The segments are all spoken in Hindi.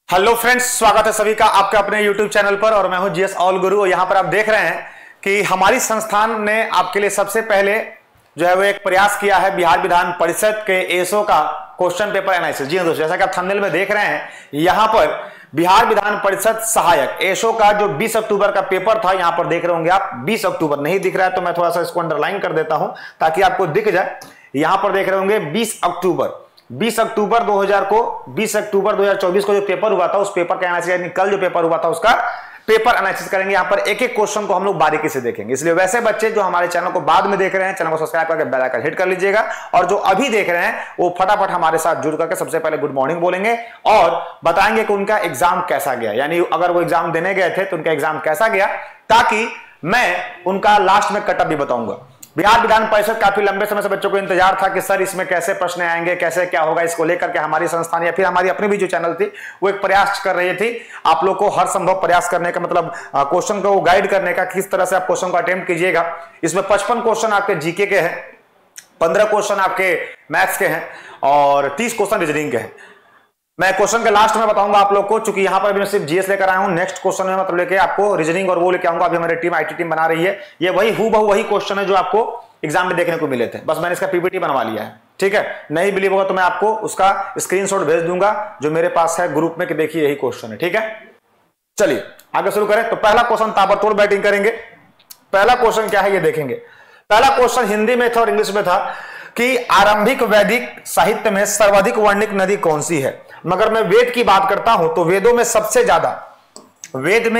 हेलो फ्रेंड्स, स्वागत है सभी का आपके अपने YouTube चैनल पर और मैं हूं जीएस ऑल गुरु। और यहां पर आप देख रहे हैं कि हमारी संस्थान ने आपके लिए सबसे पहले जो है वो एक प्रयास किया है बिहार विधान परिषद के एसओ का क्वेश्चन पेपर एनालिसिस। जी हां दोस्तों, जैसा कि आप थंबनेल में देख रहे हैं, यहां पर बिहार विधान परिषद सहायक एसओ का जो 20 अक्टूबर का पेपर था, यहां पर देख रहे होंगे आप 20 अक्टूबर नहीं दिख रहा है तो मैं थोड़ा सा इसको अंडरलाइन कर देता हूं ताकि आपको दिख जाए। यहां पर देख रहे होंगे 20 अक्टूबर 2024 को जो पेपर हुआ था उस पेपर का एनालिसिस, यानी कल जो पेपर हुआ था उसका पेपर एनालिसिस करेंगे। यहां पर एक एक क्वेश्चन को हम लोग बारीकी से देखेंगे। इसलिए वैसे बच्चे जो हमारे चैनल को बाद में देख रहे हैं, चैनल को सब्सक्राइब करके बेल आइकन हिट कर लीजिएगा, और जो अभी देख रहे हैं वो फटाफट हमारे साथ जुड़ करके सबसे पहले गुड मॉर्निंग बोलेंगे और बताएंगे कि उनका एग्जाम कैसा गया, यानी अगर वो एग्जाम देने गए थे तो उनका एग्जाम कैसा गया, ताकि मैं उनका लास्ट में कटअप भी बताऊंगा। बिहार विधान परिषद काफी लंबे समय से बच्चों को इंतजार था कि सर इसमें कैसे प्रश्न आएंगे, कैसे क्या होगा। इसको लेकर के हमारी संस्थान या फिर हमारी अपनी भी जो चैनल थी वो एक प्रयास कर रही थी आप लोग को हर संभव प्रयास करने का, मतलब क्वेश्चन को गाइड करने का, किस तरह से आप क्वेश्चन को अटेम्प्ट कीजिएगा। इसमें 55 क्वेश्चन आपके जीके के हैं, 15 क्वेश्चन आपके मैथ्स के हैं और 30 क्वेश्चन रीजनिंग के हैं। मैं क्वेश्चन के लास्ट में बताऊंगा आप लोग को, चूंकि यहां पर मैं सिर्फ जीएस लेकर आया हूं। नेक्स्ट क्वेश्चन में मतलब लेके आपको रीजनिंग और वो लेके आऊंगा। अभी हमारी टीम आईटी टीम बना रही है। ये वही हूबहू वही क्वेश्चन है जो आपको एग्जाम में देखने को मिले थे, बस मैंने इसका पीपीटी बनवा लिया है। ठीक है, नहीं बिलीव होगा तो मैं आपको उसका स्क्रीनशॉट भेज दूंगा जो मेरे पास है ग्रुप में कि देखिए यही क्वेश्चन है। ठीक है, चलिए आगे शुरू करें। तो पहला क्वेश्चन ताबड़तोड़ बैटिंग करेंगे। पहला क्वेश्चन क्या है ये देखेंगे। पहला क्वेश्चन हिंदी में था और इंग्लिश में था कि आरंभिक वैदिक साहित्य में सर्वाधिक वर्णित नदी कौन सी है। मगर मैं वेद की बात करता हूं तो वेद में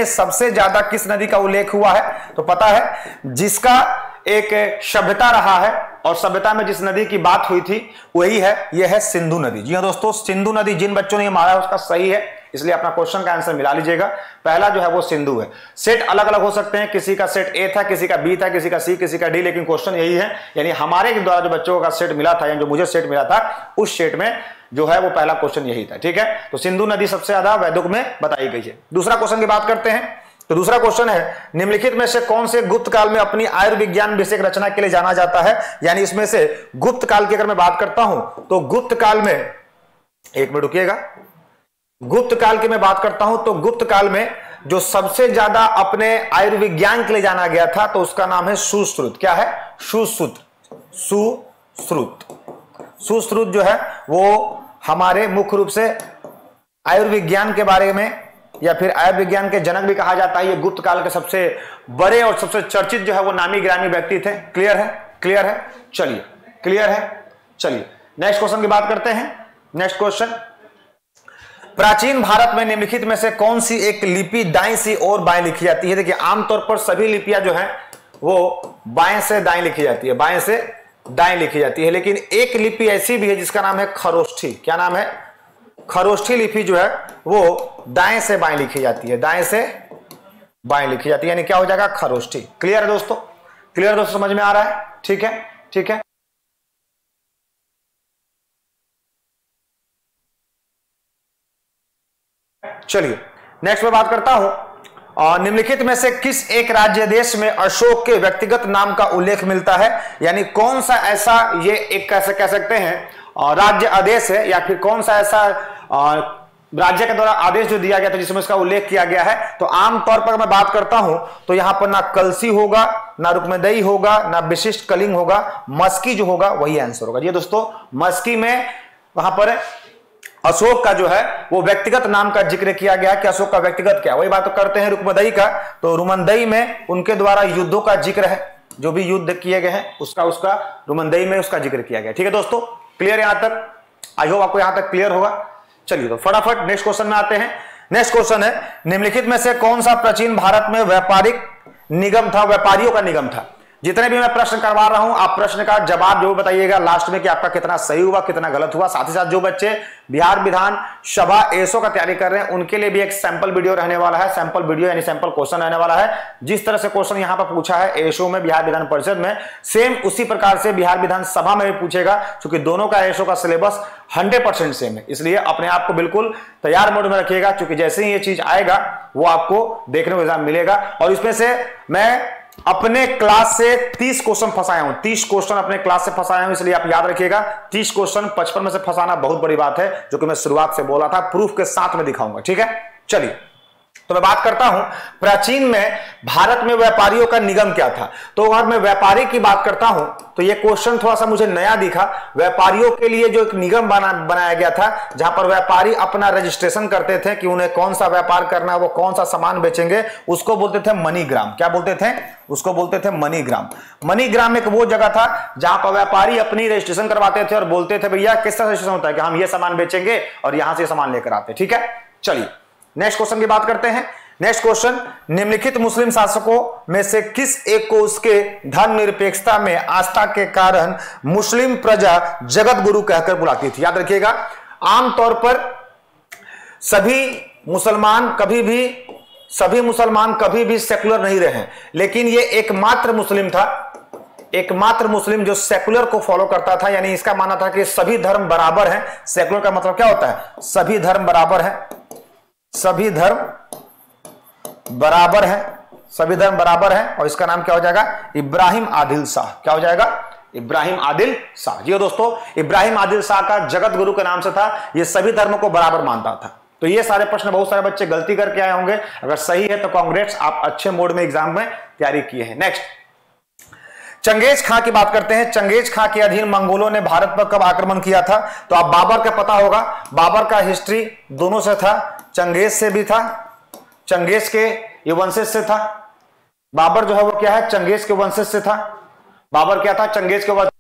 सबसे ज्यादा किस नदी का उल्लेख हुआ है, तो पता है जिसका एक सभ्यता रहा है और सभ्यता में जिस नदी की बात हुई थी वही है, यह है सिंधु नदी। जी हां दोस्तों, सिंधु नदी जिन बच्चों ने मारा है उसका सही है, इसलिए अपना क्वेश्चन का आंसर मिला लीजिएगा। पहला जो है वो सिंधु है। सेट अलग अलग हो सकते हैं, किसी का सेट ए था, किसी का बी था, किसी का सी, किसी का डी, लेकिन क्वेश्चन यही है। यानी हमारे द्वारा जो बच्चों का सेट मिला था, यानी जो मुझे सेट मिला था, उस सेट में जो है वो पहला क्वेश्चन यही था। ठीक है, तो सिंधु नदी सबसे ज्यादा वैदिक में बताई गई है। दूसरा क्वेश्चन की बात करते हैं। तो दूसरा क्वेश्चन है निम्नलिखित में से कौन से गुप्त काल में अपनी आयुर्विज्ञान विषय रचना के लिए जाना जाता है। यानी इसमें से गुप्त काल की अगर मैं बात करता हूं तो गुप्त काल में, एक मिनट रुकिएगा, गुप्त काल की मैं बात करता हूं तो गुप्त काल में जो सबसे ज्यादा अपने आयुर्विज्ञान के लिए जाना गया था तो उसका नाम है सुश्रुत। क्या है? सुश्रुत जो है वो हमारे मुख्य रूप से आयुर्विज्ञान के बारे में या फिर आयुर्विज्ञान के जनक भी कहा जाता है। ये गुप्त काल के सबसे बड़े और सबसे चर्चित जो है वो नामी गिरामी व्यक्ति थे। क्लियर है? चलिए क्लियर है। चलिए नेक्स्ट क्वेश्चन की बात करते हैं। नेक्स्ट क्वेश्चन, प्राचीन भारत में निम्नलिखित में से कौन सी एक लिपि दाएं से और बाएं लिखी जाती है। देखिए आमतौर पर सभी लिपियां जो है वो बाएं से दाएं लिखी जाती है, बाएं से दाएं लिखी जाती है, लेकिन एक लिपि ऐसी भी है जिसका नाम है खरोष्ठी। क्या नाम है? खरोष्ठी लिपि जो है वो दाएं से बाएं लिखी जाती है, दाएं से बाएं लिखी जाती है, यानी क्या हो जाएगा? खरोष्ठी। क्लियर है दोस्तों? क्लियर दोस्तों, समझ में आ रहा है? ठीक है, ठीक है। चलिए नेक्स्ट में बात करता हूं। और निम्नलिखित में से किस एक राज्य देश में अशोक के व्यक्तिगत नाम का उल्लेख मिलता है। यानी कौन सा ऐसा ये एक कैसे कह सकते हैं राज्य आदेश है, या फिर कौन सा ऐसा राज्य के द्वारा आदेश जो दिया गया था जिसमें इसका उल्लेख किया गया है। तो आमतौर पर मैं बात करता हूं तो यहां पर ना कलसी होगा, ना रुक्मदेई होगा, ना विशिष्ट कलिंग होगा, मस्की जो होगा वही आंसर होगा। ये दोस्तों मस्की में वहां पर अशोक का जो है वो व्यक्तिगत नाम का जिक्र किया गया है कि अशोक का व्यक्तिगत क्या, वही बात करते हैं रुक्मदेई का। तो रुमनदेई में उनके द्वारा युद्धों का जिक्र है, जो भी युद्ध किए गए हैं उसका रुमनदेई में उसका जिक्र किया गया। ठीक है दोस्तों, क्लियर यहां तक? आई होप आपको यहां तक क्लियर होगा। चलिए तो फटाफट नेक्स्ट क्वेश्चन में आते हैं। नेक्स्ट क्वेश्चन है निम्नलिखित में से कौन सा प्राचीन भारत में व्यापारिक निगम था, व्यापारियों का निगम था। जितने भी मैं प्रश्न करवा रहा हूं आप प्रश्न का जवाब जरूर बताइएगा लास्ट में कि आपका कितना सही हुआ कितना गलत हुआ। साथ ही साथ जो बच्चे बिहार विधान सभा एसओ का तैयारी कर रहे हैं उनके लिए भी एक सैंपल वीडियो रहने वाला है। सैंपल वीडियो यानी सैंपल क्वेश्चन रहने वाला है। जिस तरह से क्वेश्चन यहां पर पूछा है एसओ में बिहार विधान परिषद में, सेम उसी प्रकार से बिहार विधान सभा में भी पूछेगा, क्योंकि दोनों का एसओ का सिलेबस 100% सेम है। इसलिए अपने आप को बिल्कुल तैयार मोड में रखिएगा, क्योंकि जैसे ही ये चीज आएगा वो आपको देखने को एग्जाम मिलेगा। और इसमें से मैं अपने क्लास से 30 क्वेश्चन फंसाया हूं, 30 क्वेश्चन अपने क्लास से फंसाया हूं, इसलिए आप याद रखिएगा 30 क्वेश्चन 55 में से फंसाना बहुत बड़ी बात है, जो कि मैं शुरुआत से बोला था, प्रूफ के साथ में दिखाऊंगा। ठीक है, चलिए तो मैं बात करता हूं प्राचीन में भारत में व्यापारियों का निगम क्या था। तो अगर मैं व्यापारी की बात करता हूं तो यह क्वेश्चन थोड़ा सा मुझे नया दिखा। व्यापारियों के लिए जो एक निगम बनाया गया था, जहां पर व्यापारी अपना रजिस्ट्रेशन करते थे कि उन्हें कौन सा व्यापार करना है, वो कौन सा सामान बेचेंगे, उसको बोलते थे मनीग्राम। क्या बोलते थे? उसको बोलते थे मनीग्राम। मनीग्राम एक वो जगह था जहां पर व्यापारी अपनी रजिस्ट्रेशन करवाते थे और बोलते थे भैया किस तरह रजिस्ट्रेशन होता है कि हम ये सामान बेचेंगे और यहां से सामान लेकर आते। ठीक है, चलिए नेक्स्ट क्वेश्चन की बात करते हैं। नेक्स्ट क्वेश्चन, निम्नलिखित मुस्लिम शासकों में से किस एक को उसके धर्मनिरपेक्षता में आस्था के कारण मुस्लिम प्रजा जगत गुरु कहकर बुलाती थी? याद रखिएगा, आमतौर पर सभी मुसलमान कभी भी सेकुलर नहीं रहे, लेकिन ये एकमात्र मुस्लिम था, एकमात्र मुस्लिम जो सेकुलर को फॉलो करता था। यानी इसका मानना था कि सभी धर्म बराबर हैं। सेकुलर का मतलब क्या होता है? सभी धर्म बराबर हैं, सभी धर्म बराबर है, सभी धर्म बराबर है। और इसका नाम क्या हो जाएगा? इब्राहिम आदिल शाह। क्या हो जाएगा? इब्राहिम आदिल शाह। जी दोस्तों, इब्राहिम आदिल शाह का जगत गुरु के नाम से था। ये सभी धर्मों को बराबर मानता था। तो ये सारे प्रश्न बहुत सारे बच्चे गलती करके आए होंगे, अगर सही है तो कांग्रेट्स, आप अच्छे मोड में एग्जाम में तैयारी किए हैं। नेक्स्ट, चंगेज खां की बात करते हैं। चंगेज खां के अधीन मंगोलों ने भारत पर कब आक्रमण किया था? तो आप बाबर का पता होगा, बाबर का हिस्ट्री दोनों से था, चंगेज से भी था, चंगेज के ये वंशज से था। बाबर जो है वो क्या है? चंगेज के वंशज से था। बाबर क्या था? चंगेज के वंशज।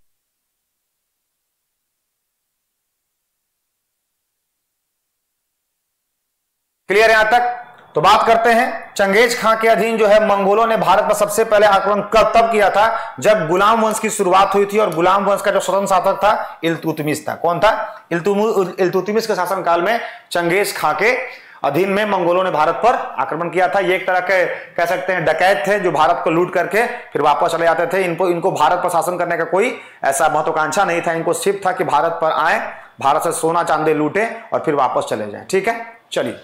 क्लियर है यहां तक? तो बात करते हैं, चंगेज खां के अधीन जो है मंगोलों ने भारत पर सबसे पहले आक्रमण तब किया था जब गुलाम वंश की शुरुआत हुई थी। और गुलाम वंश का जो स्वतंत्र शासक था इल्तुतमिश था। कौन था? इल्तुतमिश के शासनकाल में चंगेज खां के अधीन में मंगोलों ने भारत पर आक्रमण किया था। ये एक तरह के कह सकते हैं डकैत थे, जो भारत को लूट करके फिर वापस चले जाते थे। इनको भारत पर शासन करने का कोई ऐसा महत्वाकांक्षा नहीं था। इनको सिर्फ था कि भारत पर आए, भारत से सोना चांदी लूटे और फिर वापस चले जाएं। ठीक है, चलिए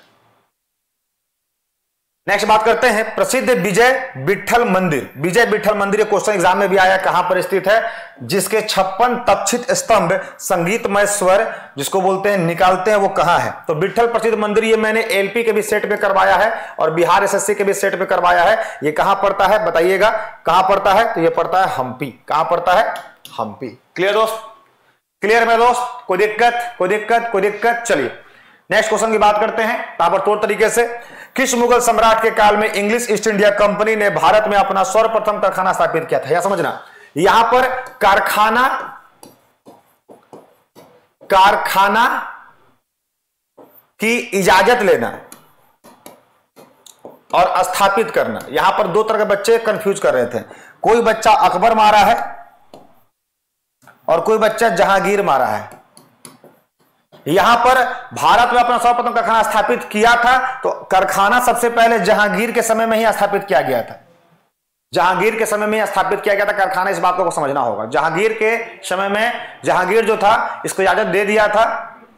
नेक्स्ट बात करते हैं, प्रसिद्ध विजय विट्ठल मंदिर। विजय विट्ठल मंदिर ये क्वेश्चन एग्जाम में भी आया, कहां पर स्थित है? जिसके 56 तक्षित स्तंभ संगीतमय स्वर जिसको बोलते हैं निकालते हैं, वो कहां है? तो विट्ठल प्रसिद्ध मंदिर ये मैंने एलपी के भी सेट पे करवाया है और बिहार एसएससी के भी सेट पे करवाया है। ये कहां पड़ता है बताइएगा? कहां पड़ता है? तो ये पड़ता है हम्पी। कहां पड़ता है? हम्पी। क्लियर दोस्त? क्लियर मेरे दोस्त? कोई दिक्कत? कोई दिक्कत? कोई दिक्कत? चलिए नेक्स्ट क्वेश्चन की बात करते हैं ताबड़तोड़ तरीके से। किस मुगल सम्राट के काल में इंग्लिश ईस्ट इंडिया कंपनी ने भारत में अपना सर्वप्रथम कारखाना स्थापित किया था? यह समझना, यहां पर कारखाना की इजाजत लेना और स्थापित करना, यहां पर दो तरह के बच्चे कंफ्यूज कर रहे थे। कोई बच्चा अकबर मारा है और कोई बच्चा जहांगीर मारा है। यहां पर भारत में अपना सर्वप्रथम कारखाना स्थापित किया था, तो कारखाना सबसे पहले जहांगीर के समय में ही स्थापित किया गया था। जहांगीर के समय में ही स्थापित किया गया था कारखाना, इस बात को समझना होगा। जहांगीर के समय में जहांगीर जो था इसको इजाजत दे दिया था।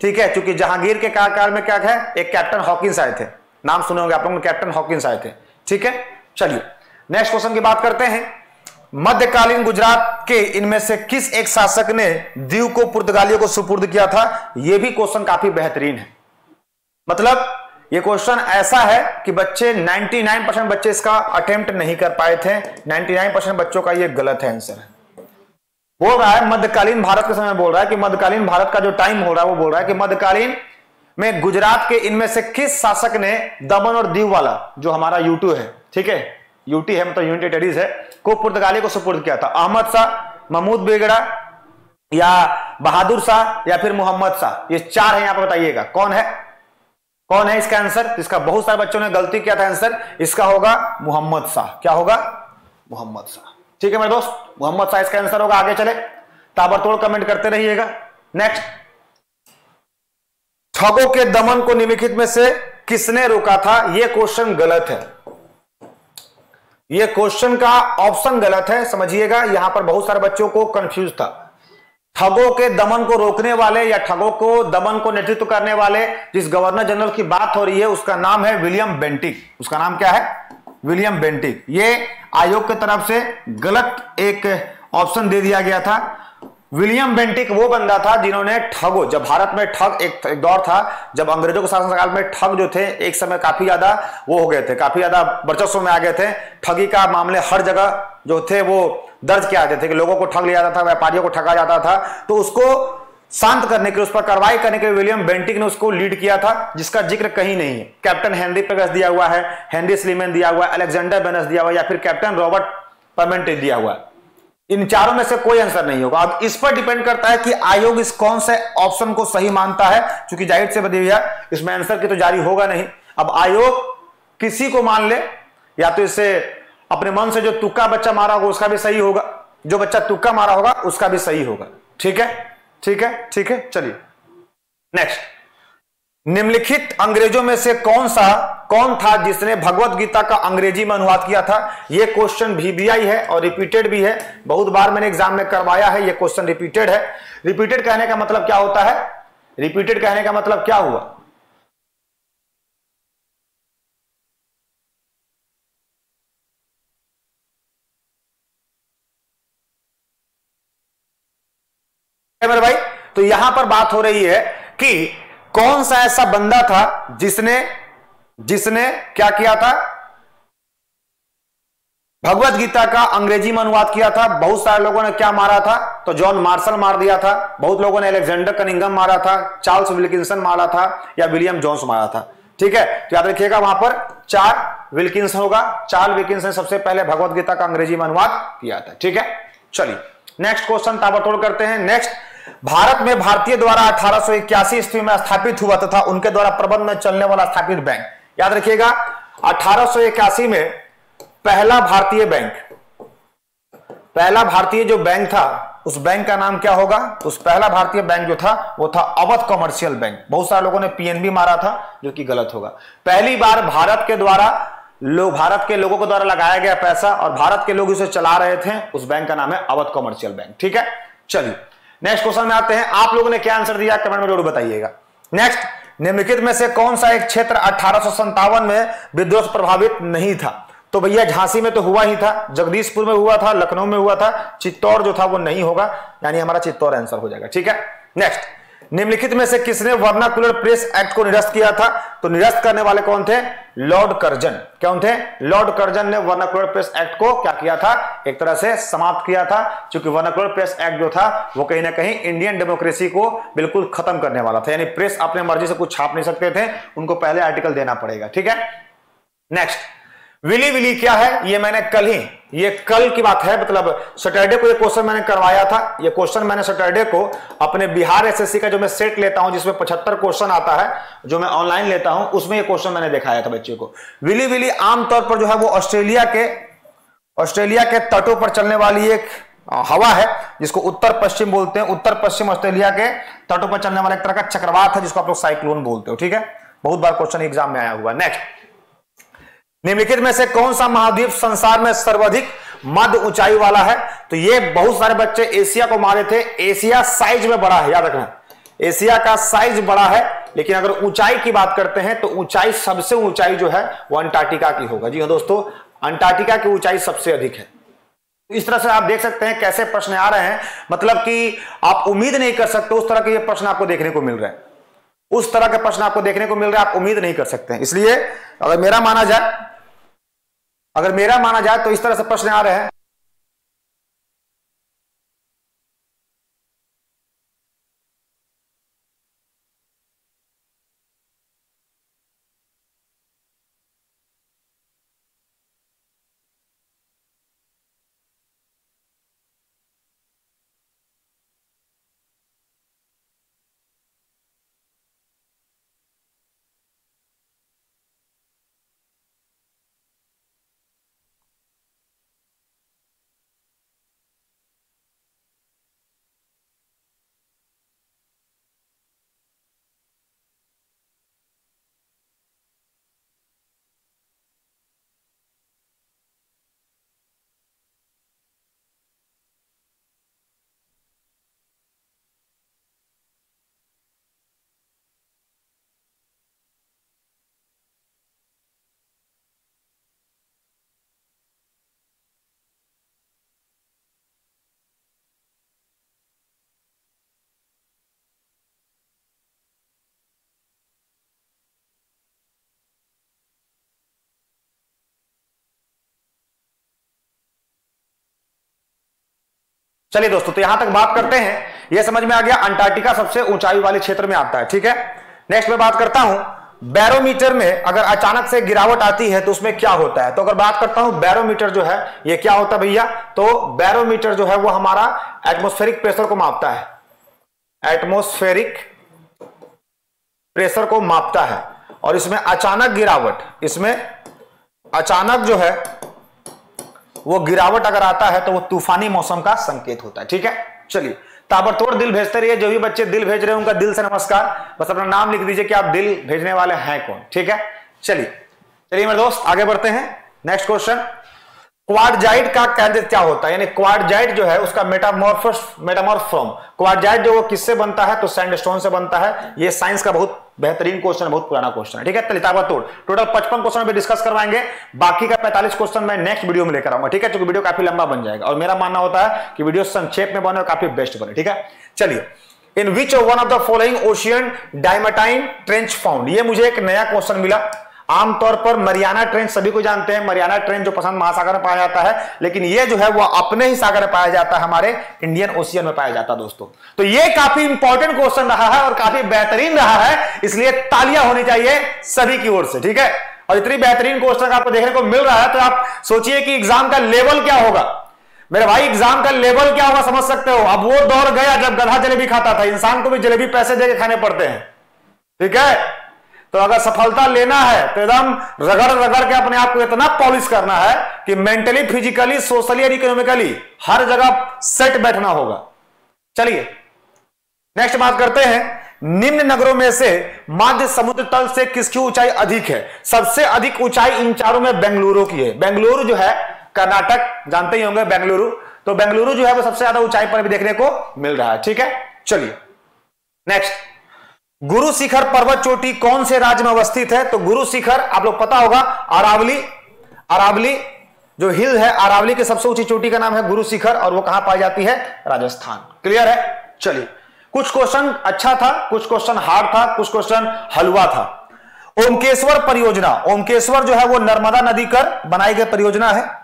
ठीक है, क्योंकि जहांगीर के कार्यकाल में क्या है, एक कैप्टन हॉकिंस आए थे, नाम सुने होंगे आप लोगों ने, कैप्टन हॉकिंस आए थे। ठीक है, चलिए नेक्स्ट क्वेश्चन की बात करते हैं। मध्यकालीन गुजरात के इनमें से किस एक शासक ने दीव को पुर्तगालियों को सुपुर्द किया था? यह भी क्वेश्चन काफी बेहतरीन है। मतलब यह क्वेश्चन ऐसा है कि बच्चे 99% बच्चे इसका अटेम्प्ट नहीं कर पाए थे। 99% बच्चों का यह गलत है आंसर है। बोल रहा है मध्यकालीन भारत के समय बोल रहा है कि मध्यकालीन भारत का जो टाइम हो रहा है वो बोल रहा है कि मध्यकालीन में गुजरात के इनमें से किस शासक ने दमन और दीव वाला जो हमारा यूटी है, ठीक है, यूटी है मतलब यूनाइटेड टेरिटरीज है, को पुर्तगाली को सुपुर्द किया था? अहमद शाह, महमूद बेगड़ा या बहादुर शाह या फिर मोहम्मद शाह? ये चार है, यहां पर बताइएगा कौन है, कौन है इसका आंसर? इसका बहुत सारे बच्चों ने गलती किया था आंसर, इसका होगा मोहम्मद शाह। क्या होगा? मोहम्मद शाह। ठीक है मेरे दोस्त, मोहम्मद शाह इसका आंसर होगा। आगे चले, ताबड़तोड़ कमेंट करते रहिएगा। नेक्स्ट, ठगों के दमन को निम्नलिखित में से किसने रोका था? यह क्वेश्चन गलत है, यह क्वेश्चन का ऑप्शन गलत है, समझिएगा। यहां पर बहुत सारे बच्चों को कंफ्यूज था। ठगों के दमन को रोकने वाले या ठगों को दमन को नेतृत्व करने वाले जिस गवर्नर जनरल की बात हो रही है उसका नाम है विलियम बेंटिक। उसका नाम क्या है? William Bentinck. ये आयोग की तरफ से गलत एक ऑप्शन दे दिया गया था। विलियम बेंटिक वो बंदा था जिन्होंने ठगों, जब भारत में ठग एक दौर था जब अंग्रेजों के शासनकाल में ठग जो थे एक समय काफी ज्यादा वो हो गए थे, काफी ज्यादा वर्चस्व में आ गए थे। ठगी का मामले हर जगह जो थे वो दर्ज किए जाते थे कि लोगों को ठग लिया जाता था, व्यापारियों को ठगा जाता था। तो उसको शांत करने के लिए, उस पर कार्रवाई करने के लिए विलियम बेंटिक ने उसको लीड किया था, जिसका जिक्र कहीं नहीं है। कैप्टन हेनरी पेगस दिया हुआ है, हेनरी स्लीमैन दिया हुआ है, अलेक्जेंडर बेनस दिया हुआ है, या फिर कैप्टन रॉबर्ट परमेंटिस दिया हुआ है। इन चारों में से कोई आंसर नहीं होगा। अब इस पर डिपेंड करता है कि आयोग इस कौन से ऑप्शन को सही मानता है, क्योंकि जाहिर से भैया इसमें आंसर की तो जारी होगा नहीं। अब आयोग किसी को मान ले, या तो इससे अपने मन से जो तुक्का बच्चा मारा होगा उसका भी सही होगा, जो बच्चा तुक्का मारा होगा उसका भी सही होगा। ठीक है, ठीक है, ठीक है। चलिए नेक्स्ट, निम्नलिखित अंग्रेजों में से कौन था जिसने भगवत गीता का अंग्रेजी में अनुवाद किया था? यह क्वेश्चन भी आई है और रिपीटेड भी है, बहुत बार मैंने एग्जाम में करवाया है। यह क्वेश्चन रिपीटेड है। रिपीटेड कहने का मतलब क्या होता है? रिपीटेड कहने का मतलब क्या हुआ? मेरे भाई, तो यहां पर बात हो रही है कि कौन सा ऐसा बंदा था जिसने जिसने क्या किया था? भगवत गीता का अंग्रेजी में अनुवाद किया था। बहुत सारे लोगों ने क्या मारा था? तो जॉन मार्शल मार दिया था, बहुत लोगों ने अलेक्जेंडर कनिंघम मारा था, चार्ल्स विल्किंसन मारा था, या विलियम जोन्स मारा था। ठीक है, तो याद रखिएगा वहां पर चार विल्किंसन होगा। चार्ल्स विल्किंसन सबसे पहले भगवत गीता का अंग्रेजी में अनुवाद किया था। ठीक है, चलिए नेक्स्ट क्वेश्चन ताबड़तोड़ करते हैं। नेक्स्ट, भारत में भारतीय द्वारा 1881 ईस्वी में स्थापित हुआ तथा उनके द्वारा प्रबंध में चलने वाला स्थापित बैंक। याद रखिएगा 1881 में पहला भारतीय जो बैंक था उस बैंक का नाम क्या होगा? उस पहला भारतीय बैंक जो था वो था अवध कमर्शियल बैंक। बहुत सारे लोगों ने पीएनबी मारा था, जो कि गलत होगा। पहली बार भारत के लोगों के द्वारा लगाया गया पैसा और भारत के लोग इसे चला रहे थे, उस बैंक का नाम है अवध कमर्शियल बैंक। ठीक है, चलिए नेक्स्ट क्वेश्चन में आते हैं। आप लोगों ने क्या आंसर दिया कमेंट में जरूर बताइएगा। नेक्स्ट, निम्नलिखित में से कौन सा एक क्षेत्र 1857 में विद्रोह से प्रभावित नहीं था? तो भैया झांसी में तो हुआ ही था, जगदीशपुर में हुआ था, लखनऊ में हुआ था, चित्तौड़ जो था वो नहीं होगा, यानी हमारा चित्तौड़ आंसर हो जाएगा। ठीक है, नेक्स्ट, निम्नलिखित में से किसने वर्नाकुलर प्रेस एक्ट को निरस्त किया था? तो निरस्त करने वाले कौन थे? Lord Curzon. कौन थे? लॉर्ड कर्जन ने वर्नाकुलर प्रेस एक्ट को क्या किया था? एक तरह से समाप्त किया था, क्योंकि वर्नाकुलर प्रेस एक्ट जो था वो कहीं ना कहीं इंडियन डेमोक्रेसी को बिल्कुल खत्म करने वाला था। यानी प्रेस अपने मर्जी से कुछ छाप नहीं सकते थे, उनको पहले आर्टिकल देना पड़ेगा। ठीक है, नेक्स्ट, विली विली क्या है? ये कल की बात है, मतलब सैटरडे को ये क्वेश्चन मैंने करवाया था। ये क्वेश्चन मैंने सैटरडे को अपने बिहार एसएससी का जो मैं सेट लेता हूं जिसमें 75 क्वेश्चन आता है, जो मैं ऑनलाइन लेता हूं, उसमें ये क्वेश्चन मैंने दिखाया था बच्चे को। विली विली आमतौर पर जो है वो ऑस्ट्रेलिया के तटों पर चलने वाली एक हवा है, जिसको उत्तर पश्चिम बोलते हैं। उत्तर पश्चिम ऑस्ट्रेलिया के तटों पर चलने वाला एक तरह का चक्रवात है, जिसको आप लोग साइक्लोन बोलते हो। ठीक है, बहुत बार क्वेश्चन एग्जाम में आया हुआ। नेक्स्ट, निम्नलिखित में से कौन सा महाद्वीप संसार में सर्वाधिक मध्य ऊंचाई वाला है? तो ये बहुत सारे बच्चे एशिया को मारे थे। एशिया साइज में बड़ा है, याद रखना, एशिया का साइज बड़ा है, लेकिन अगर ऊंचाई की बात करते हैं तो ऊंचाई, सबसे ऊंचाई जो है वो अंटार्कटिका की होगा। जी हाँ दोस्तों, अंटार्कटिका की ऊंचाई सबसे अधिक है। इस तरह से आप देख सकते हैं कैसे प्रश्न आ रहे हैं, मतलब कि आप उम्मीद नहीं कर सकते उस तरह के ये प्रश्न आपको देखने को मिल रहे हैं। उस तरह के प्रश्न आपको देखने को मिल रहे हैं, आप उम्मीद नहीं कर सकते हैं। इसलिए अगर मेरा माना जाए तो इस तरह से प्रश्न आ रहे हैं। चलिए दोस्तों, तो यहां तक बात करते हैं, यह समझ में आ गया अंटार्कटिका सबसे ऊंचाई वाले क्षेत्र में आता है। ठीक है, नेक्स्ट मैं बात करता हूं बैरोमीटर में अगर अचानक से गिरावट आती है तो उसमें क्या होता है। तो अगर बात करता हूं बैरोमीटर जो है ये क्या होता है भैया, तो बैरोमीटर जो है वो हमारा एटमॉस्फेरिक प्रेशर को मापता है, एटमॉस्फेरिक प्रेशर को मापता है। और इसमें अचानक गिरावट, इसमें अचानक जो है वो गिरावट अगर आता है तो वो तूफानी मौसम का संकेत होता है। ठीक है, चलिए ताबड़तोड़ दिल भेजते रहिए, जो भी बच्चे दिल भेज रहे हैं उनका दिल से नमस्कार। बस अपना नाम लिख दीजिए कि आप दिल भेजने वाले हैं कौन। ठीक है, चलिए मेरे दोस्त आगे बढ़ते हैं। नेक्स्ट क्वेश्चन, क्वार्टजाइट का केंद्र क्या होता है, यानी क्वार्टजाइट जो है उसका मेटामॉर्फोम, क्वार्टजाइट जो वो किससे बनता है, तो सैंडस्टोन से बनता है। ये साइंस का बहुत बेहतरीन क्वेश्चन है, बहुत पुराना क्वेश्चन है। ठीक है, चलिए ताबड़तोड़ टोटल 55 क्वेश्चन भी डिस्कस करवाएंगे, बाकी का 45 क्वेश्चन मैं नेक्स्ट वीडियो में लेकर आऊंगा। ठीक है, क्योंकि वीडियो काफी लंबा बन जाएगा और मेरा मानना होता है कि वीडियो संक्षेप में बने और काफी बेस्ट बने। ठीक है, चलिए in which one of the following ocean Diamantina trench found, ये मुझे एक नया क्वेश्चन मिला। आमतौर पर मरियाना ट्रेंच सभी को जानते हैं, मरियाना ट्रेंच जो प्रशांत महासागर में पाया जाता है, लेकिन ये जो है वो अपने ही सागर में पाया जाता है, हमारे इंडियन ओशियन में पाया जाता है दोस्तों। तो ये काफी इंपॉर्टेंट क्वेश्चन रहा है और काफी बेहतरीन रहा है, इसलिए तालियां होनी चाहिए सभी की ओर से। ठीक है, और इतनी बेहतरीन क्वेश्चन आपको देखने को मिल रहा है तो आप सोचिए कि एग्जाम का लेवल क्या होगा मेरे भाई, एग्जाम का लेवल क्या होगा समझ सकते हो। अब वो दौर गया जब गधा जलेबी खाता था, इंसान को भी जलेबी पैसे देके खाने पड़ते हैं। ठीक है, तो अगर सफलता लेना है तो एकदम रगड़ रगड़ के अपने आप को इतना पॉलिश करना है कि मेंटली, फिजिकली, सोशली और इकोनॉमिकली हर जगह सेट बैठना होगा। चलिए नेक्स्ट बात करते हैं, निम्न नगरों में से मध्य समुद्र तल से किसकी ऊंचाई अधिक है। सबसे अधिक ऊंचाई इन चारों में बेंगलुरु की है। बेंगलुरु जो है कर्नाटक, जानते ही होंगे बेंगलुरु, तो बेंगलुरु जो है वो सबसे ज्यादा ऊंचाई पर भी देखने को मिल रहा है। ठीक है, चलिए नेक्स्ट, गुरु शिखर पर्वत चोटी कौन से राज्य में अवस्थित है। तो गुरु शिखर आप लोग पता होगा अरावली, अरावली जो हिल है, अरावली की सबसे ऊंची चोटी का नाम है गुरु शिखर और वो कहां पाई जाती है, राजस्थान। क्लियर है, चलिए कुछ क्वेश्चन अच्छा था, कुछ क्वेश्चन हार्ड था, कुछ क्वेश्चन हलवा था। ओमकेश्वर परियोजना, ओमकेश्वर जो है वो नर्मदा नदी कर बनाई गई परियोजना है।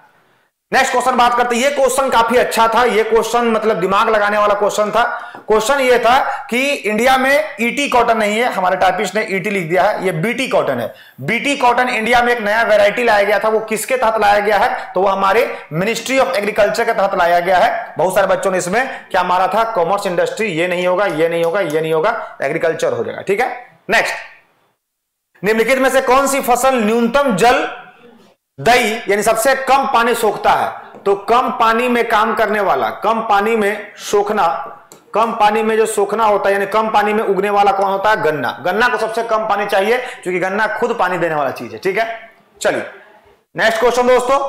नेक्स्ट क्वेश्चन बात करते हैं, ये क्वेश्चन काफी अच्छा था, ये क्वेश्चन मतलब दिमाग लगाने वाला क्वेश्चन था। क्वेश्चन ये था कि इंडिया में ईटी कॉटन नहीं है, हमारे टाइपिस्ट ने ईटी लिख दिया है, ये बीटी कॉटन है। बीटी कॉटन इंडिया में एक नया वैरायटी लाया गया था, वो किसके तहत लाया गया है, तो वो हमारे मिनिस्ट्री ऑफ एग्रीकल्चर के तहत लाया गया है। बहुत सारे बच्चों ने इसमें क्या मारा था, कॉमर्स इंडस्ट्री, ये नहीं होगा, ये नहीं होगा, ये नहीं होगा, एग्रीकल्चर हो जाएगा। ठीक है, नेक्स्ट, निम्नलिखित में से कौन सी फसल न्यूनतम जल दई यानी सबसे कम पानी सोखता है। तो कम पानी में काम करने वाला, कम पानी में सोखना, कम पानी में जो सोखना होता है यानी कम पानी में उगने वाला कौन होता है, गन्ना। गन्ना को सबसे कम पानी चाहिए क्योंकि गन्ना खुद पानी देने वाला चीज है। ठीक है, चलिए नेक्स्ट क्वेश्चन दोस्तों,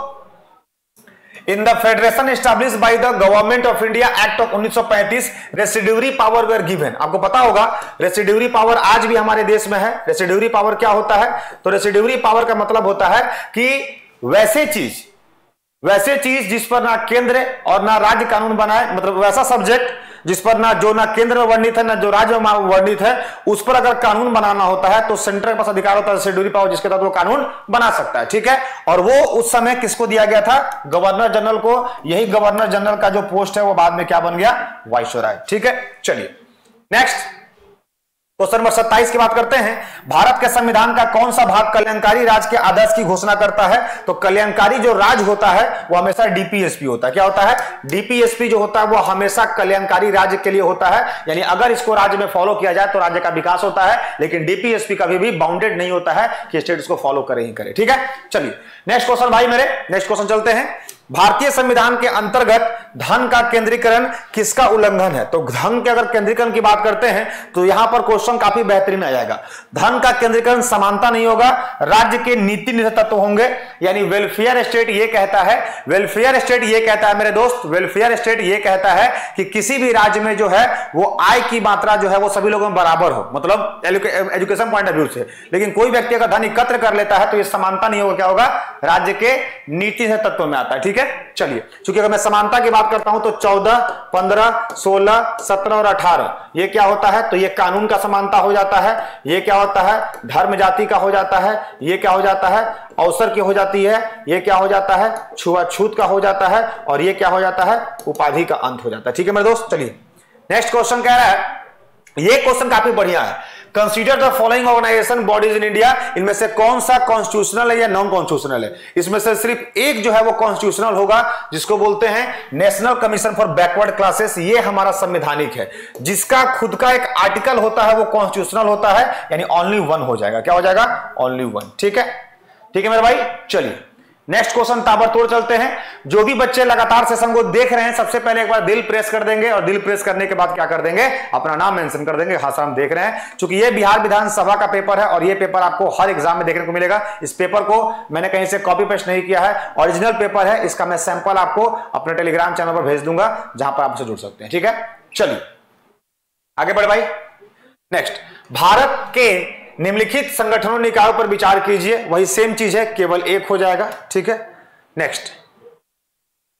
in the federation established by the government of India act of 1935 residuary power were given. आपको पता होगा रेसिड्यूरी पावर आज भी हमारे देश में है। रेसिड्यूरी पावर क्या होता है, तो रेसिड्यूरी पावर का मतलब होता है कि वैसे चीज जिस पर ना केंद्र और ना राज्य कानून बनाए, मतलब वैसा सब्जेक्ट जिस पर ना केंद्र में वर्णित है ना जो राज्य में वर्णित है, उस पर अगर कानून बनाना होता है तो सेंटर के पास अधिकार होता है रेसिड्यूरी पावर, जिसके तहत वो कानून बना सकता है। ठीक है, और वो उस समय किसको दिया गया था, गवर्नर जनरल को। यही गवर्नर जनरल का जो पोस्ट है वो बाद में क्या बन गया, वाइसरॉय। ठीक है, चलिए नेक्स्ट क्वेश्चन नंबर 27 की बात करते हैं, भारत के संविधान का कौन सा भाग कल्याणकारी राज्य के आदर्श की घोषणा करता है। तो कल्याणकारी जो राज्य होता है वो हमेशा डीपीएसपी होता है। क्या होता है, डीपीएसपी जो होता है वो हमेशा कल्याणकारी राज्य के लिए होता है, यानी अगर इसको राज्य में फॉलो किया जाए तो राज्य का विकास होता है, लेकिन डीपीएसपी कभी भी बाउंडेड नहीं होता है कि स्टेट इसको फॉलो करे ही करे। ठीक है, चलिए नेक्स्ट क्वेश्चन भाई मेरे, नेक्स्ट क्वेश्चन चलते हैं। भारतीय संविधान के अंतर्गत धन का केंद्रीकरण किसका उल्लंघन है। तो धन के अगर केंद्रीकरण की बात करते हैं तो यहां पर क्वेश्चन काफी बेहतरीन आ जाएगा। धन का केंद्रीकरण समानता नहीं होगा, राज्य के नीति निहित तत्व होंगे, यानी वेलफेयर स्टेट ये कहता है, वेलफेयर स्टेट ये कहता है मेरे दोस्त, वेलफेयर स्टेट ये कहता है कि किसी भी राज्य में जो है वो आय की मात्रा जो है वो सभी लोगों में बराबर हो, मतलब एजुकेशन पॉइंट ऑफ व्यू से। लेकिन कोई व्यक्ति अगर धन एकत्र कर लेता है तो ये समानता नहीं होगा, क्या होगा, राज्य के नीति निहित तत्व में आता है। ठीक है, है, चलिए, क्योंकि अगर मैं समानता की बात करता हूं तो 14, 15, 16, 17 और 18 ये क्या होता है, तो ये कानून का समानता हो जाता है, ये क्या होता है, धर्म जाति का हो जाता है, ये क्या हो जाता है, अवसर की हो जाती है, ये क्या हो जाता है, छुआछूत का हो जाता है, और ये क्या हो जाता है, उपाधि का अंत हो जाता है। ठीक है मेरे दोस्त, चलिए नेक्स्ट क्वेश्चन कह रहा है, ये क्वेश्चन काफी बढ़िया है, consider the following organization bodies in India, इनमें से कौन सा कॉन्स्टिट्यूशनल है या नॉन कॉन्स्टिट्यूशनल है। इसमें से सिर्फ एक जो है वो कॉन्स्टिट्यूशनल होगा, जिसको बोलते हैं national commission for backward classes, ये हमारा संवैधानिक है, जिसका खुद का एक आर्टिकल होता है वो कॉन्स्टिट्यूशनल होता है, यानी ओनली वन हो जाएगा, क्या हो जाएगा, ओनली वन। ठीक है, ठीक है मेरे भाई, चलिए नेक्स्ट क्वेश्चन ताबड़तोड़ चलते हैं। जो भी बच्चे लगातार सेशन को देख रहे हैं, सबसे पहले एक बार दिल प्रेस कर देंगे, और दिल प्रेस करने के बाद क्या कर देंगे, अपना नाम मेंशन कर देंगे, हाँ सर हम देख रहे हैं। क्योंकि ये बिहार विधानसभा का पेपर है, और ये पेपर आपको हर एग्जाम में देखने को मिलेगा। इस पेपर को मैंने कहीं से कॉपी पेस्ट नहीं किया है, ओरिजिनल पेपर है, इसका मैं सैंपल आपको अपने टेलीग्राम चैनल पर भेज दूंगा, जहां पर आप इससे जुड़ सकते हैं। ठीक है, चलिए आगे बढ़े भाई। नेक्स्ट, भारत के निम्नलिखित संगठनों निकायों पर विचार कीजिए, वही सेम चीज है, केवल एक हो जाएगा। ठीक है, नेक्स्ट,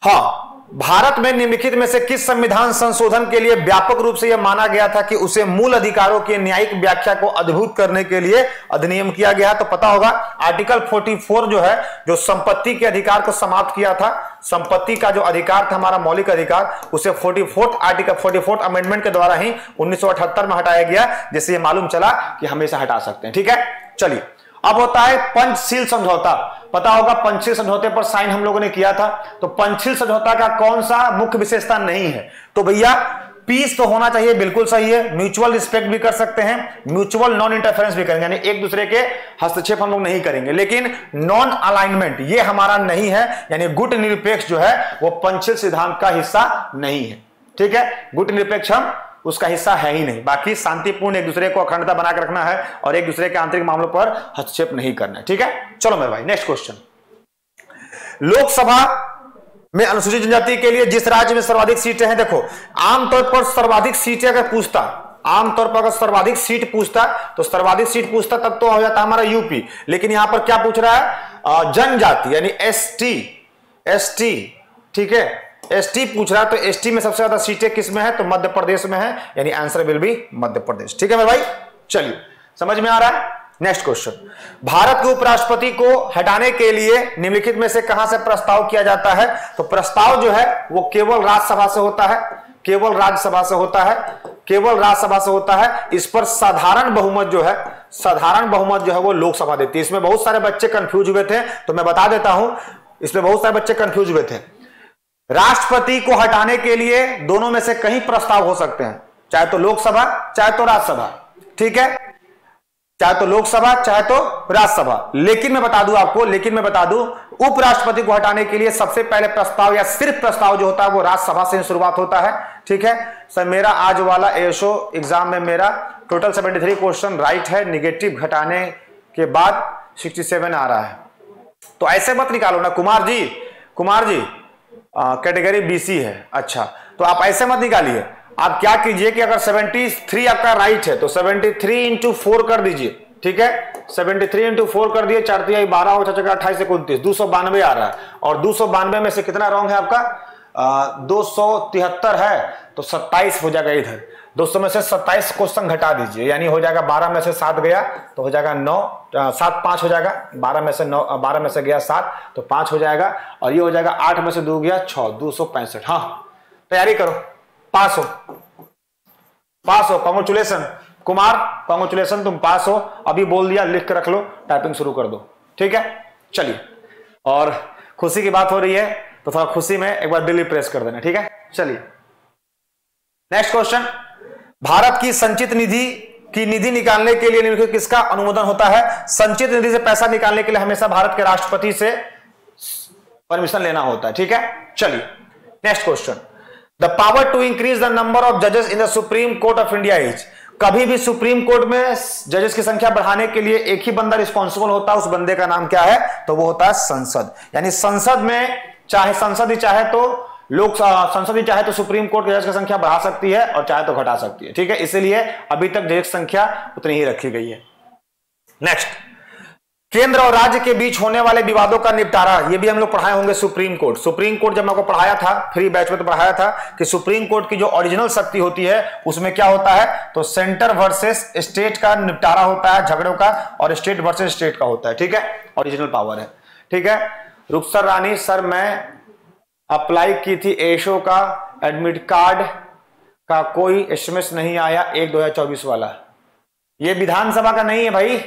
हाँ, भारत में निम्नलिखित में से किस संविधान संशोधन के लिए व्यापक रूप से यह माना गया था कि उसे मूल अधिकारों की न्यायिक व्याख्या को अद्भुत करने के लिए अधिनियम किया गया। तो पता होगा आर्टिकल 44 जो है, जो संपत्ति के अधिकार को समाप्त किया था, संपत्ति का जो अधिकार था हमारा मौलिक अधिकार, उसे 44 अमेंडमेंट के द्वारा ही 1978 में हटाया गया, जिससे यह मालूम चला कि हम इसे हटा सकते हैं। ठीक है, चलिए अब होता है पंचशील समझौता। पता होगा पंचशील समझौते पर साइन हम लोगों ने किया था, तो पंचशील समझौता का कौन सा मुख्य विशेषता नहीं है, तो भैया पीस तो होना चाहिए, बिल्कुल सही है, म्यूचुअल रिस्पेक्ट भी कर सकते हैं, म्यूचुअल नॉन इंटरफेरेंस भी करेंगे, यानी एक दूसरे के हस्तक्षेप हम लोग नहीं करेंगे, लेकिन नॉन अलाइनमेंट ये हमारा नहीं है, यानी गुट निरपेक्ष जो है वो पंचशील सिद्धांत का हिस्सा नहीं है। ठीक है, गुट निरपेक्ष हम उसका हिस्सा है ही नहीं, बाकी शांतिपूर्ण एक दूसरे को अखंडता बनाकर रखना है और एक दूसरे के आंतरिक मामलों पर हस्तक्षेप नहीं करना है। ठीक है, चलो मेरे भाई नेक्स्ट क्वेश्चन, लोकसभा में अनुसूचित जनजाति के लिए जिस राज्य में सर्वाधिक सीटें हैं, देखो आमतौर पर सर्वाधिक सीटें अगर पूछता, आमतौर पर अगर सर्वाधिक सीट पूछता तो सर्वाधिक सीट पूछता तब तो हो जाता हमारा यूपी, लेकिन यहां पर क्या पूछ रहा है, जनजाति यानी एसटी। ठीक है, एसटी पूछ रहा है, तो एसटी में सबसे ज्यादा सीटें किस में है, तो मध्य प्रदेश में है, यानी answer will be Madhya Pradesh. ठीक है मेरे भाई, चलिए समझ में आ रहा है। नेक्स्ट क्वेश्चन, भारत के उपराष्ट्रपति को हटाने के लिए निम्नलिखित में से कहां से प्रस्ताव किया जाता है, तो प्रस्ताव जो है वो केवल राज्यसभा से होता है, केवल राज्यसभा से होता है, केवल राज्यसभा से होता है। इस पर साधारण बहुमत जो है, साधारण बहुमत जो है वो लोकसभा देती है। इसमें बहुत सारे बच्चे कंफ्यूज हुए थे, तो मैं बता देता हूं, इसमें बहुत सारे बच्चे कंफ्यूज हुए थे। राष्ट्रपति को हटाने के लिए दोनों में से कहीं प्रस्ताव हो सकते हैं, चाहे तो लोकसभा चाहे तो राज्यसभा। ठीक है, चाहे तो लोकसभा चाहे तो राज्यसभा, लेकिन मैं बता दूं आपको, लेकिन मैं बता दूं उपराष्ट्रपति को हटाने के लिए सबसे पहले प्रस्ताव या सिर्फ प्रस्ताव जो होता है वो राज्यसभा से शुरुआत होता है। ठीक है सर, मेरा आज वाला एएसओ एग्जाम में मेरा टोटल 73 क्वेश्चन राइट है, निगेटिव घटाने के बाद 67 आ रहा है, तो ऐसे मत निकालो ना कुमार जी, कुमार जी कैटेगरी बीसी है, अच्छा तो आप ऐसे मत निकालिए, आप क्या कीजिए कि अगर 73 आपका राइट है तो 73 इंटू 4 कर दीजिए। ठीक है, 73 इंटू 4 कर दिए, 4 तिहाई 12 और 28 से 29, 292 आ रहा है, और 292 में से कितना रॉन्ग है आपका, 273 है, तो 27 हो जाएगा इधर, 200 में से 27 क्वेश्चन घटा दीजिए, यानी हो जाएगा 12 में से 7 गया तो हो जाएगा 9, 7 5 हो जाएगा, 12 में से 9, 12 में से गया 7 तो 5 हो जाएगा, और ये हो जाएगा 8 में से 2 गया 6, 265। हाँ तैयारी करो, पास हो, पास हो, कॉन्ग्रेचुलेशन कुमार, कॉन्ग्रेचुलेशन तुम पास हो, अभी बोल दिया, लिख के रख लो, टाइपिंग शुरू कर दो। ठीक है, चलिए, और खुशी की बात हो रही है तो थोड़ा खुशी में एक बार दिल्ली प्रेस कर देना। ठीक है, चलिए नेक्स्ट क्वेश्चन, भारत की संचित निधि की निधि निकालने के लिए निम्नलिखित किसका अनुमोदन होता है। संचित निधि से पैसा निकालने के लिए हमेशा भारत के राष्ट्रपति से परमिशन लेना होता है। ठीक है, चलिए next question, the power to increase the number of जजेस in the Supreme Court of India is, कभी भी सुप्रीम कोर्ट में जजेस की संख्या बढ़ाने के लिए एक ही बंदा रिस्पॉन्सिबल होता है, उस बंदे का नाम क्या है, तो वो होता है संसद। यानी संसद में चाहे संसद ही चाहे तो संसद ही चाहे तो सुप्रीम कोर्ट के जज की संख्या बढ़ा सकती है और चाहे तो घटा सकती है। ठीक है, इसीलिए अभी तक जज की संख्या उतनी ही रखी गई है। नेक्स्ट, केंद्र और राज्य के बीच होने वाले विवादों का निपटारा, ये भी हम लोग पढ़ाए होंगे सुप्रीम कोर्ट। सुप्रीम कोर्ट जब मैं आपको पढ़ाया था फ्री बैच में, तो पढ़ाया था कि सुप्रीम कोर्ट की जो ओरिजिनल शक्ति होती है उसमें क्या होता है, तो सेंटर वर्सेस स्टेट का निपटारा होता है झगड़ों का, और स्टेट वर्सेस स्टेट का होता है। ठीक है, ओरिजिनल पावर है। ठीक है, रुखसर रानी सर मैं अप्लाई की थी एशो का एडमिट कार्ड का कोई एसएमएस नहीं आया, 1/2024 वाला। ये विधानसभा का नहीं है भाई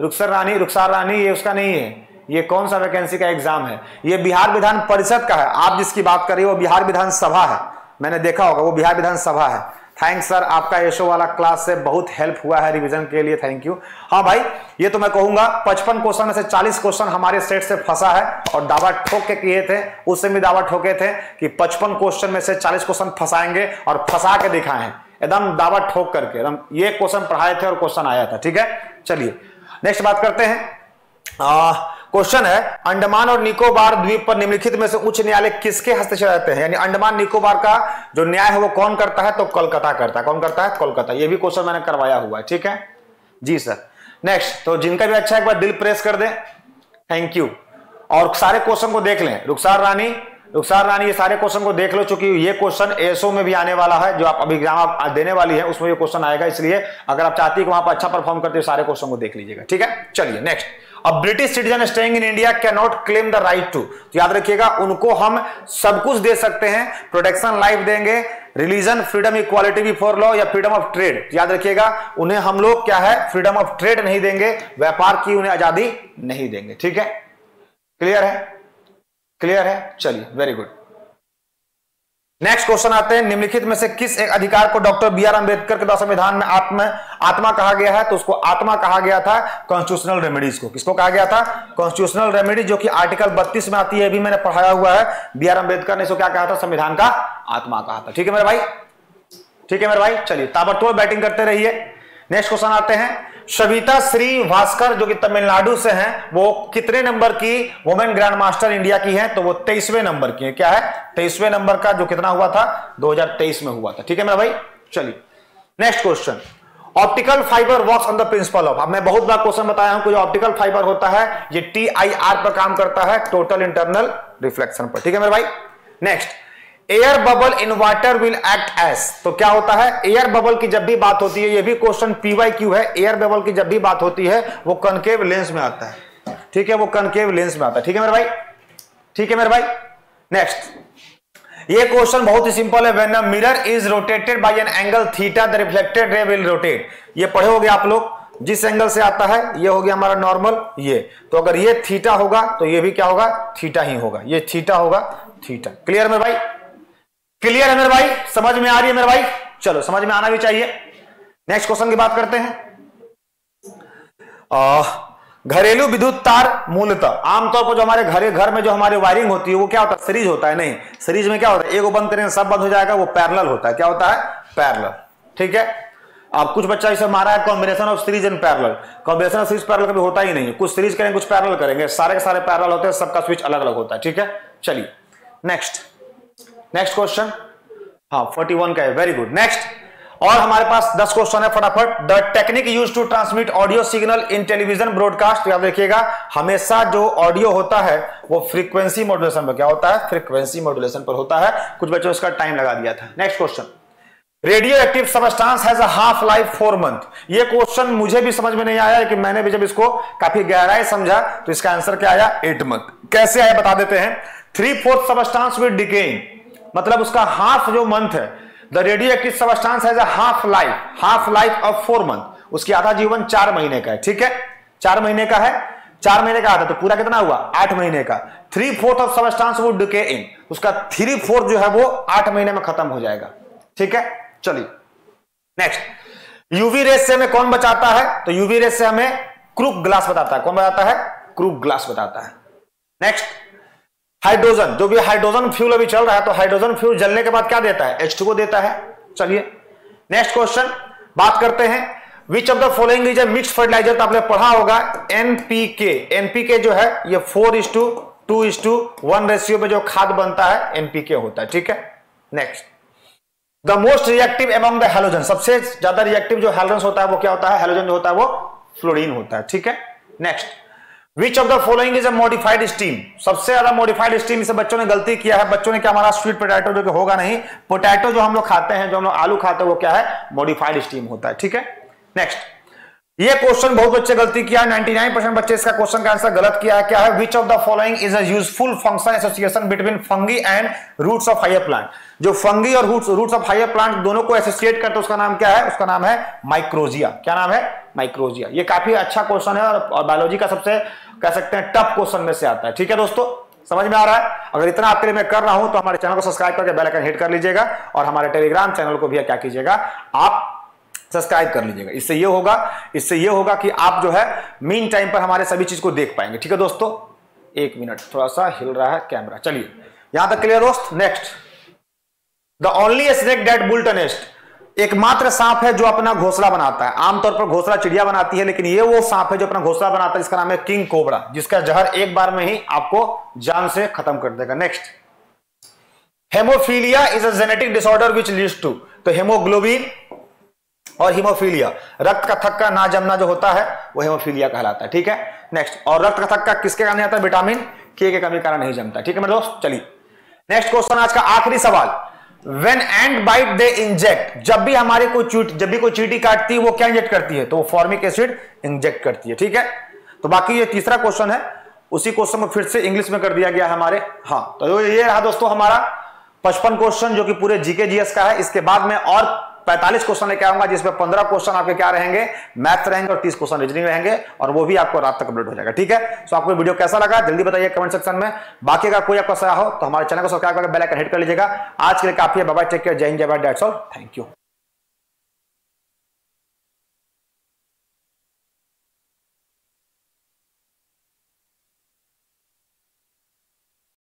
रुखसर रानी, ये उसका नहीं है। ये कौन सा वैकेंसी का एग्जाम है, ये बिहार विधान परिषद का है। आप जिसकी बात कर रही हो वो बिहार विधानसभा है, मैंने देखा होगा वो बिहार विधानसभा है। थैंक्स सर, आपका एशो वाला क्लास से बहुत हेल्प हुआ है रिवीजन के लिए, थैंक यू। हाँ भाई, ये तो मैं कहूंगा 55 क्वेश्चन में से 40 क्वेश्चन हमारे सेट से फंसा है, और दावा ठोक के किए थे, उससे भी दावा ठोके थे कि 55 क्वेश्चन में से 40 क्वेश्चन फंसाएंगे, और फंसा के दिखाए हैं एकदम दावा ठोक करके, एकदम ये क्वेश्चन पढ़ाए थे और क्वेश्चन आया था। ठीक है, चलिए नेक्स्ट बात करते हैं। क्वेश्चन है, अंडमान और निकोबार द्वीप पर निम्नलिखित में से उच्च न्यायालय किसके हस्तक्षेप रहते हैं, यानी अंडमान निकोबार का जो न्याय है वो कौन करता है, तो कोलकाता करता है। कौन करता है, कोलकाता। ये भी क्वेश्चन मैंने करवाया हुआ है। ठीक है जी सर। नेक्स्ट, तो जिनका भी अच्छा एक बार दिल प्रेस कर दें, थैंक यू। और सारे क्वेश्चन को देख लें, रुखसार रानी ये सारे क्वेश्चन को देख लो, चूंकि ये क्वेश्चन एसओ में भी आने वाला है, जो आप अभी एग्जाम आप देने वाली है उसमें ये क्वेश्चन आएगा, इसलिए अगर आप चाहती है कि वहां पर अच्छा परफॉर्म करते हो सारे क्वेश्चन को देख लीजिएगा। ठीक है, चलिए next. A British citizen staying in India can not claim the right to, तो याद रखिएगा उनको हम सब कुछ दे सकते हैं, प्रोटेक्शन लाइफ देंगे, religion, freedom, equality before law या फ्रीडम ऑफ ट्रेड। याद रखिएगा उन्हें हम लोग क्या है, फ्रीडम ऑफ ट्रेड नहीं देंगे, व्यापार की उन्हें आजादी नहीं देंगे। ठीक है, क्लियर है, क्लियर है, चलिए वेरी गुड। नेक्स्ट क्वेश्चन आते हैं, निम्नलिखित में से किस एक अधिकार को डॉक्टर बी आर अम्बेडकर के द्वारा संविधान में आत्मा कहा गया है, तो उसको आत्मा कहा गया था कॉन्स्टिट्यूशनल रेमेडीज को। किसको कहा गया था, कॉन्स्टिट्यूशनल रेमेडीज, जो कि आर्टिकल 32 में आती है, भी मैंने पढ़ाया हुआ है। बी आर अम्बेडकर ने इसको क्या कहा था, संविधान का आत्मा कहा था। ठीक है मेरे भाई, ठीक है मेरे भाई, चलिए ताबड़तोड़ बैटिंग करते रहिए। नेक्स्ट क्वेश्चन आते हैं, सविता श्री भास्कर जो कि तमिलनाडु से हैं, वो कितने नंबर की वुमेन ग्रैंड मास्टर इंडिया की हैं, तो वो 23वें नंबर की है। क्या है, 23वें नंबर का, जो कितना हुआ था, 2023 में हुआ था। ठीक है मेरा भाई, चलिए next question. Optical fibre works on the principle of, अब मैं बहुत बार क्वेश्चन बताया हूं कि जो ऑप्टिकल फाइबर होता है ये TIR पर काम करता है, टोटल इंटरनल रिफ्लेक्शन पर। ठीक है मेरे भाई, next, air bubble in water will act as, तो क्या होता है, एयर बबल की जब भी बात होती है, ये भी क्वेश्चन PYQ है, एयर बबल की जब भी बात होती है वो कनकेव लेंस में आता है। ठीक है, वो कनकेव लेंस में आता है। ठीक है मेरे भाई, ठीक है मेरे भाई, नेक्स्ट। ये क्वेश्चन बहुत ही सिंपल है, when a mirror is rotated bye an angle theta the reflected ray will rotate. ये पढ़े होगे आप लोग, जिस एंगल से आता है, ये हो गया हमारा नॉर्मल, ये तो अगर ये थीटा होगा तो ये भी क्या होगा, थीटा ही होगा, ये थीटा होगा, थीटा। क्लियर मेरे भाई, क्लियर है मेरे भाई, समझ में आ रही है मेरे भाई, चलो समझ में आना भी चाहिए। नेक्स्ट क्वेश्चन की बात करते हैं। घरेलू विद्युत तार मूलतः आमतौर पर जो हमारे घर में जो हमारे वायरिंग होती है वो क्या होता है, सीरीज होता है। नहीं, सीरीज में क्या होता है, एगो बंद करेंगे सब बंद हो जाएगा, वो पैरेलल होता है। क्या होता है, पैरेलल। ठीक है, अब कुछ बच्चा इसे मारा है combination of series and parallel, combination of series parallel कभी होता ही नहीं, कुछ सीरीज करेंगे कुछ पैरेलल करेंगे, सारे के सारे पैरेलल होते हैं, सबका स्विच अलग अलग होता है। ठीक है, चलिए नेक्स्ट क्वेश्चन, हाँ 41 का है, वेरी गुड। नेक्स्ट, और हमारे पास 10 क्वेश्चन है फटाफट। The technique use to transmit audio signal in television broadcast, याद रखिएगा हमेशा जो ऑडियो होता है वो फ्रीक्वेंसी मॉड्यूलेशन पर क्या होता है, फ्रीक्वेंसी मॉड्यूलेशन पर होता है। कुछ बच्चों इसका टाइम लगा दिया था। Next question, radio active substance has a half life 4 month. ये क्वेश्चन मुझे भी समझ में नहीं आया कि मैंने भी जब इसको काफी गहराई समझा तो इसका आंसर क्या आया, 8 मंथ। कैसे आया बता देते हैं। 3/4 सबस्टांस विद डिकेइंग, मतलब उसका हाफ जो मंथ है, the radio active substance has a half life of 4 month, उसकी आधा जीवन 4 महीने का है। ठीक है, 4 महीने का है, 4 महीने का आधा, तो पूरा कितना हुआ, 8 महीने का। 3/4 ऑफ सबस्टांस वुड डिके इन, उसका 3/4 जो है वो 8 महीने में खत्म हो जाएगा। ठीक है, चलिए नेक्स्ट, यूवी रेस से हमें कौन बचाता है, तो यूवी रेस से हमें क्रूक ग्लास बताता है। कौन बताता है, क्रूक ग्लास बताता है। नेक्स्ट, हाइड्रोजन, जो भी हाइड्रोजन फ्यूल अभी चल रहा है, तो हाइड्रोजन फ्यूल जलने के बाद क्या देता है, H2O देता है। चलिए नेक्स्ट क्वेश्चन बात करते हैं। Which of the following is a mixed fertilizer, तो आपने पढ़ा होगा NPK जो है ये 4:2:1 रेशियो में जो खाद बनता है NPK होता है। ठीक है, next, the most reactive among the halogen, सबसे ज्यादा रिएक्टिव जो हैलोजन होता है वो क्या होता है, हैलोजन जो होता है वो फ्लोरीन होता है। ठीक है, next, which of the following is a modified steam, सबसे ज्यादा मॉडिफाइड स्टीम इसे बच्चों ने गलती किया है। बच्चों ने क्या हमारा स्वीट पोटैटो जो कि होगा नहीं, पोटैटो जो हम लोग खाते हैं, जो हम लोग आलू खाते हैं, वो क्या है, मॉडिफाइड स्टीम होता है। ठीक है, नेक्स्ट, ये क्वेश्चन बहुत बच्चे गलती किया, 99% बच्चे इसका क्वेश्चन का आंसर गलत किया है। क्या है, which of the following is a useful function association between fungi and roots of higher plant, जो फंगी और रूट्स ऑफ हायर प्लांट दोनों को एसोसिएट करते हैं उसका नाम क्या है, उसका नाम है माइक्रोजिया। क्या नाम है, माइक्रोजिया। ये काफी अच्छा क्वेश्चन है और बायोलॉजी का सबसे कह सकते हैं टफ क्वेश्चन में से आता है। ठीक है दोस्तों, समझ में आ रहा है? अगर इतना आपके लिए मैं कर रहा हूं तो हमारे चैनल को सब्सक्राइब करके बेल आइकन हिट कर लीजिएगा और हमारे टेलीग्राम चैनल को भी क्या कीजिएगा, आप सब्सक्राइब कर लीजिएगा। इससे ये होगा कि आप जो है मीन टाइम पर हमारे सभी चीज को देख पाएंगे। ठीक है दोस्तों, एक मिनट, थोड़ा सा हिल रहा है कैमरा। चलिए यहां तक क्लियर दोस्त। Next, the only snake that built a nest, एकमात्र सांप है जो अपना घोंसला बनाता है। आमतौर पर घोंसला चिड़िया बनाती है, लेकिन ये वो सांप है जो अपना घोंसला बनाता है, जिसका नाम है किंग कोबरा, जिसका जहर एक बार में ही आपको जान से खत्म कर देगा। Next, hemophilia is a genetic disorder which leads to, तो हेमोग्लोबिन और हीमोफीलिया, रक्त का थक्का ना जमना जो होता है वो हेमोफीलिया कहलाता है। ठीक है, नेक्स्ट, और रक्त का थक्का किसके कारण आता है, विटामिन के कमी कारण नहीं जमता। ठीक है मेरे दोस्त, चलिए नेक्स्ट क्वेश्चन, आज का आखिरी सवाल। When ant bite they inject, जब भी कोई चींटी काटती है वो क्या इंजेक्ट करती है, तो वो फॉर्मिक एसिड इंजेक्ट करती है। ठीक है, तो बाकी ये तीसरा क्वेश्चन है, उसी क्वेश्चन को फिर से इंग्लिश में कर दिया गया हमारे। हाँ, तो ये रहा दोस्तों हमारा 55 क्वेश्चन जो कि पूरे जीके जीएस का है। इसके बाद में और 45 क्वेश्चन लेके आऊंगा, जिसमें 15 क्वेश्चन आपके क्या रहेंगे, मैथ रहेंगे, और 30 क्वेश्चन रीजनिंग रहेंगे, और वो भी आपको रात तक अपलोड हो जाएगा। ठीक है, तो आपको वीडियो कैसा लगा जल्दी बताइए कमेंट सेक्शन में। बाकी अगर कोई आपका सलाह हो तो हमारे चैनल को सब्सक्राइब करके बेल आइकन हिट कर लीजिएगा। आज के लिए काफी है, बाय बाय, टेक केयर, जय हिंद, जय Bharat, that's all, thank you.